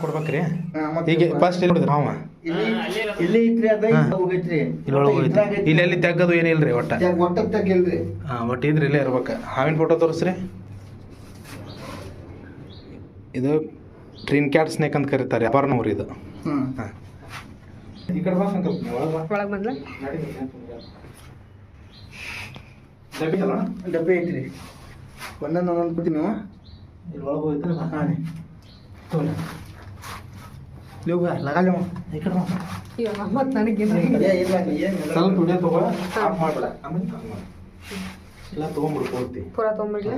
ಕೊಡ್ಬೇಕ್ರಿ ಈಗ ಫಸ್ಟ್ ಎಲ್ಲಿ ನೋಡಿದ್ರಿ ಅವ ಇಲ್ಲಿ ಐತ್ರಿ ಅದ ಹೋಗೈತ್ರಿ ಇಲ್ಲಿ ಎಲ್ಲಿ ತೆಗ್ಗದು ಏನಿಲ್ರಿ ಒಟ್ಟ ತೆಗಿಲ್ರಿ ಒಟ್ಟು ಇದ್ರಿ ಇಲ್ಲೇ ಇರ್ಬೇಕು ಹಾವಿನ ಫೋಟೋ ತೋರಿಸ್ರಿ ಇದು ಟ್ರೀನ್ ಕ್ಯಾಟ್ ಸ್ನೇಕ್ ಅಂತ ಕರೀತಾರೆ ಅಪರ್ನವ್ರು ಇದು ಹಾಂ ಈ ಕಡೆ ಬಾ ಸಂಕಲ್ಪ ಒಳಗೆ ಬಂದ್ಲ ಡಬ್ಬಿ ಐತ್ರಿ ಒಂದೊಂದು ಕೊಡ್ತೀನಿ ನೀವು ಇಲ್ಲಿ ಒಳಗೆ ಹೋಯ್ತು ಹಾಂ ರೀ ತೋರಿ ಲೋಗ ಲಗಾಲಿ ಈ ಕಡೆ ಮತ್ತೆ ನನಗೇನು ಸ್ವಲ್ಪ ವಿಡಿಯೋ ತಗೋ ಆಫ್ ಮಾಡಬೇಡ ಆಮೇಲೆ ಎಲ್ಲ ತೊಗೊಂಬಿಡು ಪೂರ್ತಿ ಪೂರ ತೊಗೊಂಬಿಡ್ಲಿ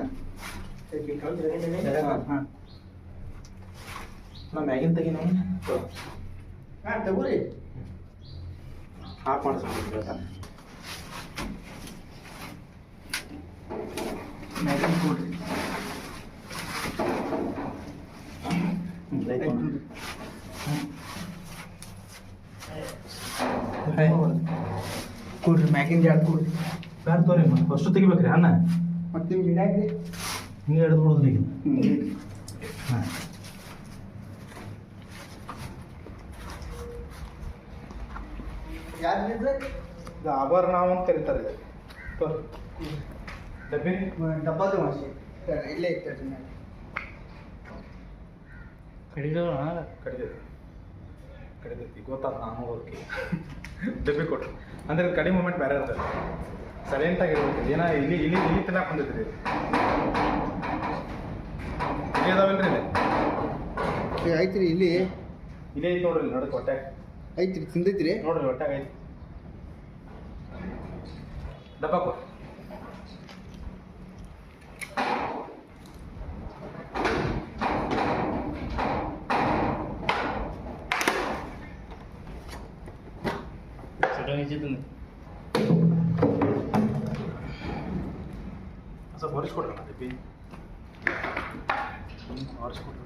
ಹಾಂ ನಾ ಮ್ಯಾಗಿನ ತೆಗಿ ನಾವು ಹಾಂ ತಗೋರಿ ಆಫ್ ಮಾಡಿಸ್ಕೊಂಡು ಹೇಳ್ತಾನೆ ಮ್ಯಾಗಿನ ಕೊಡ್ರಿ ಕೊಡ್ರಿ ಮ್ಯಾಗಿನ ಜಾಡ್ ಕೊಡ್ರಿ ಬ್ಯಾಡ ತೋರಿ ಮತ್ತೆ ಫಸ್ಟ್ ತೆಗಿಬೇಕ್ರಿ ಅನ್ನ ಮತ್ತೆ ನಿಮ್ಗೆ ಹಿಡಿಯಾಕ್ರಿ ಹಿಂಗೆ ಹಿಡಿದು ಬಿಡೋದ್ರಿ ಈಗ ಹಾಂ ಯಾರಿದ್ರೆ ಇದು ಆಭರಣ ಅಂತ ಕರೀತಾರೆ ಇದು ತೋರಿ ಡಬ್ಬಿ ಡಬ್ಬದ ಮಾಸಿ ಇಲ್ಲೇ ಇರ್ತದೆ ಮ್ಯಾಲೆ ಕಡಿದೈತಿ ಗೊತ್ತಾದ ನಾನು ಹೋಗಿ ಡಬ್ಬಿ ಕೊಟ್ಟು ಅಂದ್ರೆ ಇದು ಕಡಿಮೆ ಮೂಮೆಂಟ್ ಬೇರೆ ಇರ್ತದೆ ಸೈಲೆಂಟಾಗಿರ್ಬೇಕು ಏನೋ ಇಲ್ಲಿ ಇಲ್ಲಿ ಇಲ್ಲಿ ತಿನ್ನಕ್ಕೆ ಬಂದೈತ್ರಿ ಇದು ಇಲ್ಲಿ ಅದಾವಲ್ರಿ ಇಲ್ಲಿ ಐತ್ರಿ ಇಲ್ಲಿ ಇಲ್ಲೇ ಐತಿ ನೋಡ್ರಿ ಇಲ್ಲಿ ನೋಡಕ್ಕೆ ಹೊಟ್ಯಾಗ ಐತ್ರಿ ತಿಂದೈತ್ರಿ ನೋಡ್ರಿ ಹೊಟ್ಯಾಗ ಐತಿ ಡಬ್ಬ ಕೊಡು ಸ್ವಲ್ಪ ಹೊರಿಸ್ಕೊಡ್ರಣ ಡಬ್ಬಿ ಹೊರಿಸ್ಕೊಡ್ರಿ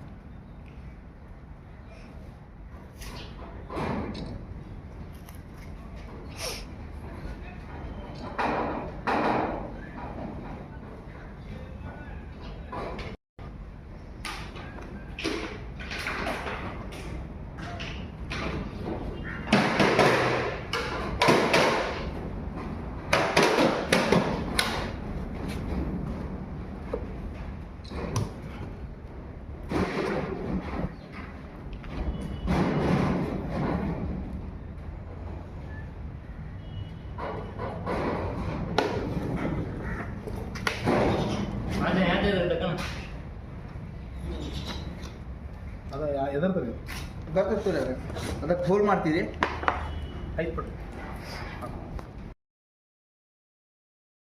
ಅದ ಎದರ್ದ್ರಿ ಗೊತ್ತಾಗ್ತದೆ ಅದಕ್ಕೆ ಫೋಲ್ ಮಾಡ್ತೀರಿ ಐದು ಪಟ್ಟು